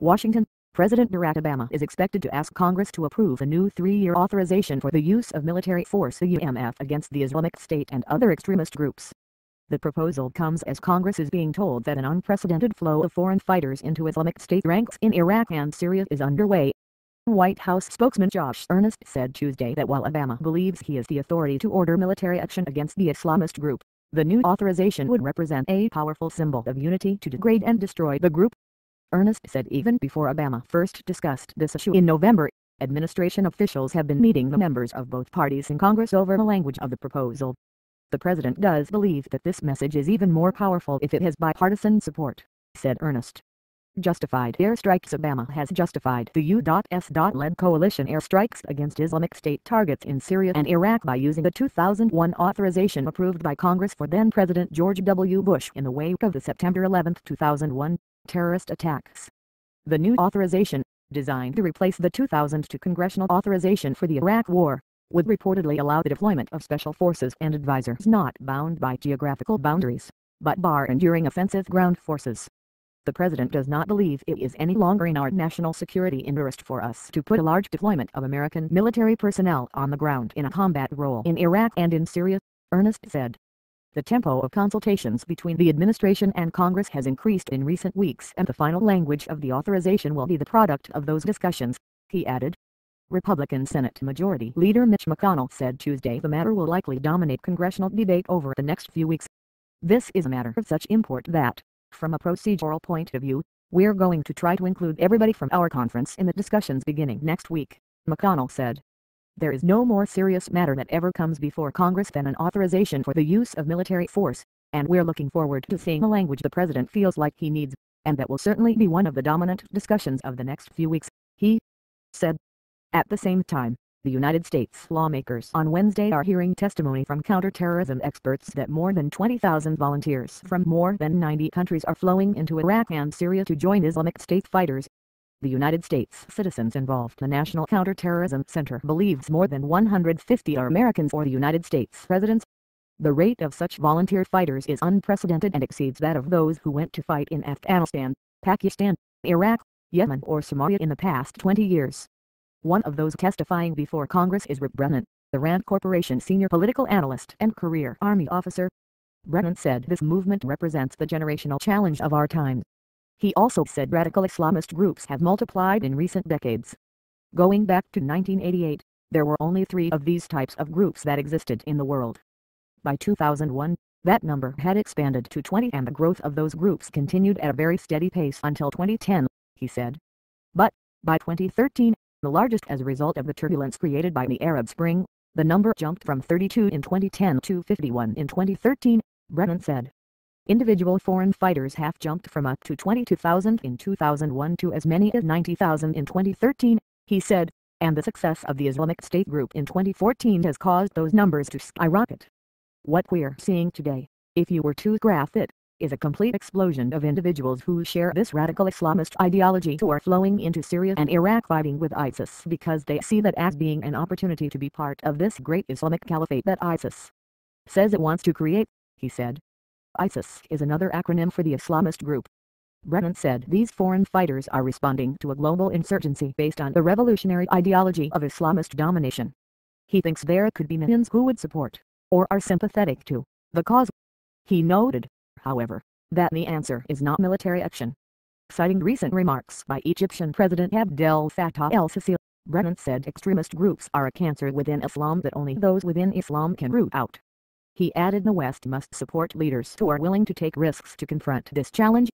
Washington, President Barack Obama is expected to ask Congress to approve a new 3-year authorization for the use of military force AUMF against the Islamic State and other extremist groups. The proposal comes as Congress is being told that an unprecedented flow of foreign fighters into Islamic State ranks in Iraq and Syria is underway. White House spokesman Josh Earnest said Tuesday that while Obama believes he has the authority to order military action against the Islamist group, the new authorization would represent a powerful symbol of unity to degrade and destroy the group. Earnest said even before Obama first discussed this issue in November, administration officials have been meeting the members of both parties in Congress over the language of the proposal. The president does believe that this message is even more powerful if it has bipartisan support, said Earnest. Justified airstrikes. Obama has justified the U.S.-led coalition airstrikes against Islamic State targets in Syria and Iraq by using the 2001 authorization approved by Congress for then-President George W. Bush in the wake of the September 11, 2001, terrorist attacks. The new authorization, designed to replace the 2002 congressional authorization for the Iraq War, would reportedly allow the deployment of special forces and advisors not bound by geographical boundaries, but bar enduring offensive ground forces. The president does not believe it is any longer in our national security interest for us to put a large deployment of American military personnel on the ground in a combat role in Iraq and in Syria, Earnest said. The tempo of consultations between the administration and Congress has increased in recent weeks, and the final language of the authorization will be the product of those discussions, he added. Republican Senate Majority Leader Mitch McConnell said Tuesday the matter will likely dominate congressional debate over the next few weeks. This is a matter of such import that, from a procedural point of view, we're going to try to include everybody from our conference in the discussions beginning next week, McConnell said. There is no more serious matter that ever comes before Congress than an authorization for the use of military force, and we're looking forward to seeing the language the president feels like he needs, and that will certainly be one of the dominant discussions of the next few weeks, he said. At the same time, the United States lawmakers on Wednesday are hearing testimony from counter-terrorism experts that more than 20,000 volunteers from more than 90 countries are flowing into Iraq and Syria to join Islamic State fighters. The United States citizens involved. The National Counter-terrorism Center believes more than 150 are Americans or the United States residents. The rate of such volunteer fighters is unprecedented and exceeds that of those who went to fight in Afghanistan, Pakistan, Iraq, Yemen or Somalia in the past 20 years. One of those testifying before Congress is Rip Brennan, the Rand Corporation senior political analyst and career Army officer. Brennan said this movement represents the generational challenge of our time. He also said radical Islamist groups have multiplied in recent decades. Going back to 1988, there were only 3 of these types of groups that existed in the world. By 2001, that number had expanded to 20 and the growth of those groups continued at a very steady pace until 2010, he said. But, by 2013, the largest as a result of the turbulence created by the Arab Spring, the number jumped from 32 in 2010 to 51 in 2013, Brennan said. Individual foreign fighters have jumped from up to 22,000 in 2001 to as many as 90,000 in 2013, he said, and the success of the Islamic State group in 2014 has caused those numbers to skyrocket. What we're seeing today, if you were to graph it, is a complete explosion of individuals who share this radical Islamist ideology who are flowing into Syria and Iraq fighting with ISIS because they see that as being an opportunity to be part of this great Islamic caliphate that ISIS says it wants to create, he said. ISIS is another acronym for the Islamist group. Brennan said these foreign fighters are responding to a global insurgency based on the revolutionary ideology of Islamist domination. He thinks there could be millions who would support, or are sympathetic to, the cause. He noted, however, that the answer is not military action. Citing recent remarks by Egyptian President Abdel Fattah el-Sisi, Brennan said extremist groups are a cancer within Islam that only those within Islam can root out. He added the West must support leaders who are willing to take risks to confront this challenge.